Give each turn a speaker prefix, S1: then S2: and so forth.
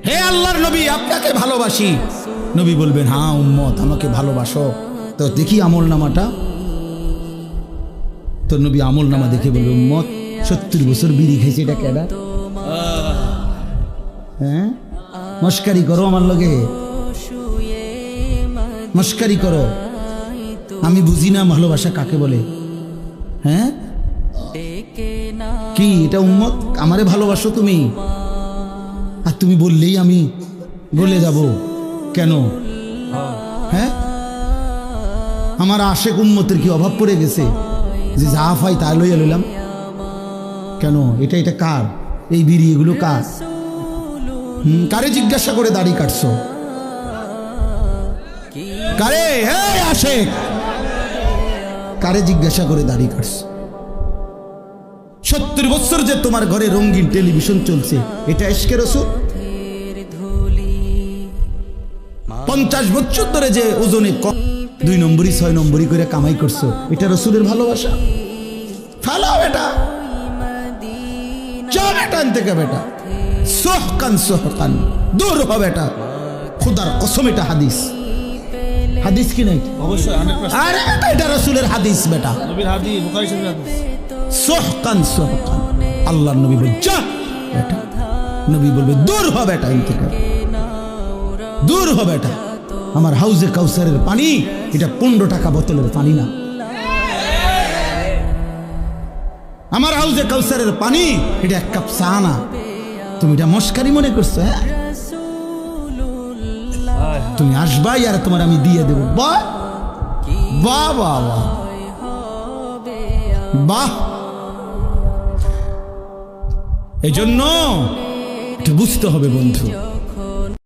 S1: হে আল্লাহর নবী আপনাকে ভালোবাসি। নবী বলবেন হ্যাঁ উম্মত আমাকে ভালোবাসো। তো দেখি আমল নামাটা। তো নবী আমল নামা দেখে বলবে উম্মত 70 বছর বিড়ি খেয়েছে, এটা কেডা? হ্যাঁ মস্কারি করো আমার লগে, মস্কারি করো। আমি বুঝি না ভালোবাসা কাকে বলে। হ্যাঁ কি এটা উম্মত? আমারে ভালোবাসো তুমি, আর তুমি বললেই আমি বলে যাব কেন? হ্যাঁ আমার আশেক উম্মতের কি অভাব পড়ে গেছে যে যা পাই তা লইয়া লইলাম? কেন এটা কার? এই বিড়ি এগুলো কার? কারে জিজ্ঞাসা করে দাড়ি কাটছো? কারে? হ্যাঁ আশেক, কারে জিজ্ঞাসা করে দাড়ি কাটছো? 70 বছর যে তোমার ঘরে রঙিন টেলিভিশন চলছে, এটা ইশকে রাসূল? 50 বছর ধরে যে ওজনে 2 নম্বরই 6 নম্বরই করে কামাই করছো, এটা রাসূলের ভালোবাসা? ফালাও এটা, চল এটা থেকে বেটা, সোহকান দূর হবে এটা। খোদার কসম এটা হাদিস। হাদিস কি নাই?
S2: অবশ্যই 100%।
S1: আরে বেটা এটা রাসূলের হাদিস বেটা,
S2: নবীর হাদিস, বুখারী শরীফের হাদিস।
S1: সোহকান আল্লাহর নবী বল যা বেটা। নবী বলবে দূর হবে এটা, ইন্তেকাল দূর হবে এটা। আমার হাউজে কাউসারের পানি এটা 15 টাকা বোতলের পানি না। আমার হাউজে কাউসারের পানি এটা 1 কাপ চা না। তুমি এটা মস্কারি মনে করছো? হ্যাঁ তুমি আসবাই আর তোমার আমি দিয়ে দেবো। বাহ বাহ বাহ বাহ। এই জন্য এটা বুঝতে হবে বন্ধু।